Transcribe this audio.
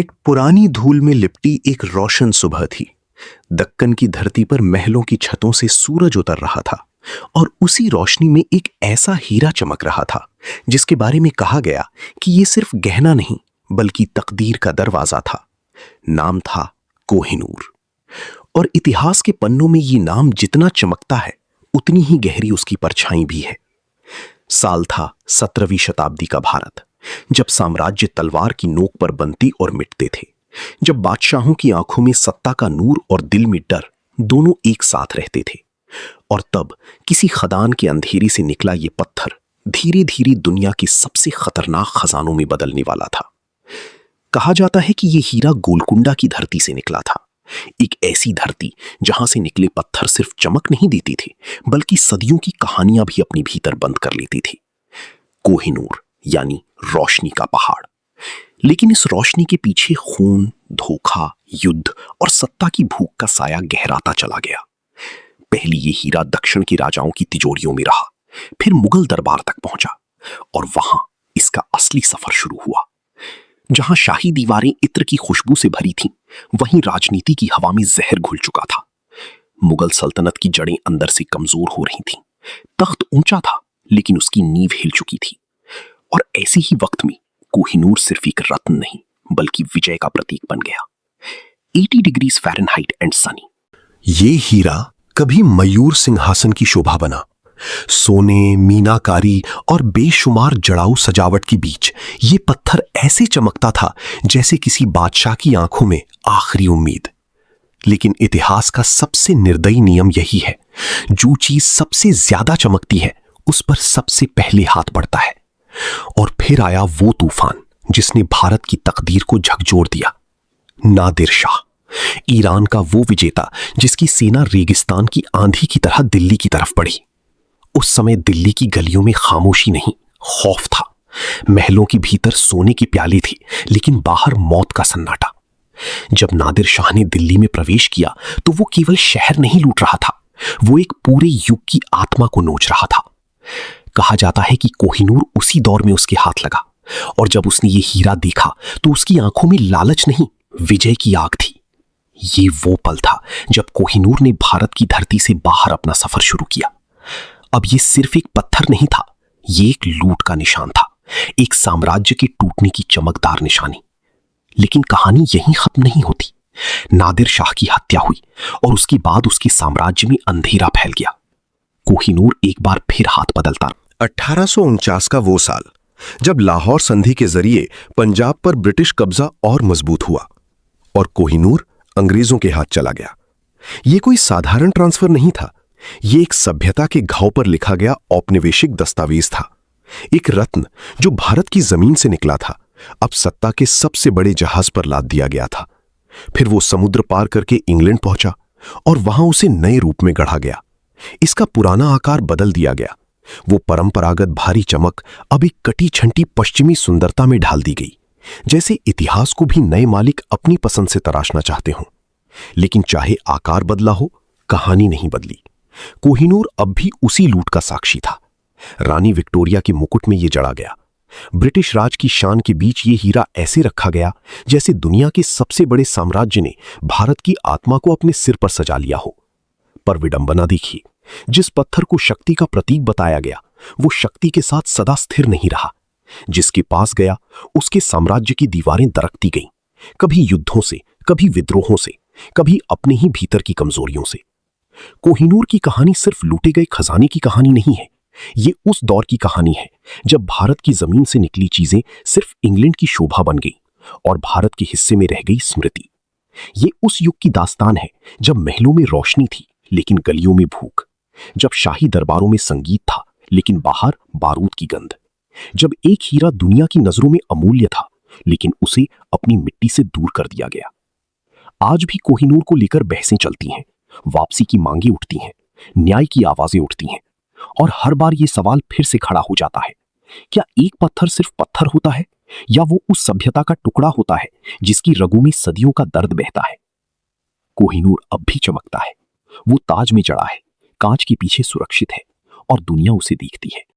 एक पुरानी धूल में लिपटी एक रोशन सुबह थी। दक्कन की धरती पर महलों की छतों से सूरज उतर रहा था और उसी रोशनी में एक ऐसा हीरा चमक रहा था जिसके बारे में कहा गया कि यह सिर्फ गहना नहीं बल्कि तकदीर का दरवाजा था। नाम था कोहिनूर। और इतिहास के पन्नों में ये नाम जितना चमकता है उतनी ही गहरी उसकी परछाई भी है। साल था 17वीं शताब्दी का भारत, जब साम्राज्य तलवार की नोक पर बनते और मिटते थे, जब बादशाहों की आंखों में सत्ता का नूर और दिल में डर दोनों एक साथ रहते थे। और तब किसी खदान के अंधेरे से निकला ये पत्थर धीरे धीरे दुनिया के सबसे खतरनाक खजानों में बदलने वाला था। कहा जाता है कि यह हीरा गोलकुंडा की धरती से निकला था, एक ऐसी धरती जहां से निकले पत्थर सिर्फ चमक नहीं देते थे बल्कि सदियों की कहानियां भी अपने भीतर बंद कर लेती थी। कोहिनूर यानी रोशनी का पहाड़। लेकिन इस रोशनी के पीछे खून, धोखा, युद्ध और सत्ता की भूख का साया गहराता चला गया। पहले ये हीरा दक्षिण के राजाओं की तिजोरियों में रहा, फिर मुगल दरबार तक पहुंचा और वहां इसका असली सफर शुरू हुआ। जहां शाही दीवारें इत्र की खुशबू से भरी थीं, वहीं राजनीति की हवा में जहर घुल चुका था। मुगल सल्तनत की जड़ें अंदर से कमजोर हो रही थीं। तख्त ऊंचा था लेकिन उसकी नींव हिल चुकी थी। और ऐसे ही वक्त में कोहिनूर सिर्फ एक रत्न नहीं बल्कि विजय का प्रतीक बन गया। 80 डिग्रीज फ़ारेनहाइट एंड सनी। ये हीरा कभी मयूर सिंहासन की शोभा बना। सोने, मीनाकारी और बेशुमार जड़ाऊ सजावट के बीच ये पत्थर ऐसे चमकता था जैसे किसी बादशाह की आंखों में आखिरी उम्मीद। लेकिन इतिहास का सबसे निर्दयी नियम यही है, जो चीज सबसे ज्यादा चमकती है उस पर सबसे पहले हाथ पड़ता है। और फिर आया वो तूफान जिसने भारत की तकदीर को झकझोर दिया। नादिर शाह, ईरान का वो विजेता जिसकी सेना रेगिस्तान की आंधी की तरह दिल्ली की तरफ बढ़ी। उस समय दिल्ली की गलियों में खामोशी नहीं, खौफ था। महलों के भीतर सोने की प्याली थी लेकिन बाहर मौत का सन्नाटा। जब नादिर शाह ने दिल्ली में प्रवेश किया तो वो केवल शहर नहीं लूट रहा था, वो एक पूरे युग की आत्मा को नोच रहा था। कहा जाता है कि कोहिनूर उसी दौर में उसके हाथ लगा और जब उसने ये हीरा देखा तो उसकी आंखों में लालच नहीं, विजय की आग थी। ये वो पल था जब कोहिनूर ने भारत की धरती से बाहर अपना सफर शुरू किया। अब ये सिर्फ एक पत्थर नहीं था, ये एक लूट का निशान था, एक साम्राज्य के टूटने की चमकदार निशानी। लेकिन कहानी यहीं खत्म नहीं होती। नादिर शाह की हत्या हुई और उसके बाद उसके साम्राज्य में अंधेरा फैल गया। कोहिनूर एक बार फिर हाथ बदलता। 1849 का वो साल जब लाहौर संधि के जरिए पंजाब पर ब्रिटिश कब्जा और मजबूत हुआ और कोहिनूर अंग्रेजों के हाथ चला गया। ये कोई साधारण ट्रांसफर नहीं था, ये एक सभ्यता के घाव पर लिखा गया औपनिवेशिक दस्तावेज था। एक रत्न जो भारत की जमीन से निकला था, अब सत्ता के सबसे बड़े जहाज पर लाद दिया गया था। फिर वो समुद्र पार करके इंग्लैंड पहुंचा और वहां उसे नए रूप में गढ़ा गया। इसका पुराना आकार बदल दिया गया। वो परंपरागत भारी चमक अब एक कटी छंटी पश्चिमी सुंदरता में ढाल दी गई, जैसे इतिहास को भी नए मालिक अपनी पसंद से तराशना चाहते हों। लेकिन चाहे आकार बदला हो, कहानी नहीं बदली। कोहिनूर अब भी उसी लूट का साक्षी था। रानी विक्टोरिया के मुकुट में ये जड़ा गया। ब्रिटिश राज की शान के बीच ये हीरा ऐसे रखा गया जैसे दुनिया के सबसे बड़े साम्राज्य ने भारत की आत्मा को अपने सिर पर सजा लिया हो। पर विडंबना देखिए, जिस पत्थर को शक्ति का प्रतीक बताया गया वो शक्ति के साथ सदा स्थिर नहीं रहा। जिसके पास गया उसके साम्राज्य की दीवारें दरकती गईं, कभी युद्धों से, कभी विद्रोहों से, कभी अपने ही भीतर की कमजोरियों से। कोहिनूर की कहानी सिर्फ लूटे गए खजाने की कहानी नहीं है, ये उस दौर की कहानी है जब भारत की जमीन से निकली चीजें सिर्फ इंग्लैंड की शोभा बन गई और भारत के हिस्से में रह गई स्मृति। ये उस युग की दास्तान है जब महलों में रोशनी थी लेकिन गलियों में भूख, जब शाही दरबारों में संगीत था लेकिन बाहर बारूद की गंध, जब एक हीरा दुनिया की नजरों में अमूल्य था लेकिन उसे अपनी मिट्टी से दूर कर दिया गया। आज भी कोहिनूर को लेकर बहसें चलती हैं, वापसी की मांगें उठती हैं, न्याय की आवाजें उठती हैं और हर बार ये सवाल फिर से खड़ा हो जाता है, क्या एक पत्थर सिर्फ पत्थर होता है या वो उस सभ्यता का टुकड़ा होता है जिसकी रगों में सदियों का दर्द बहता है? कोहिनूर अब भी चमकता है, वो ताज में जड़ा है, कांच के पीछे सुरक्षित है और दुनिया उसे देखती है।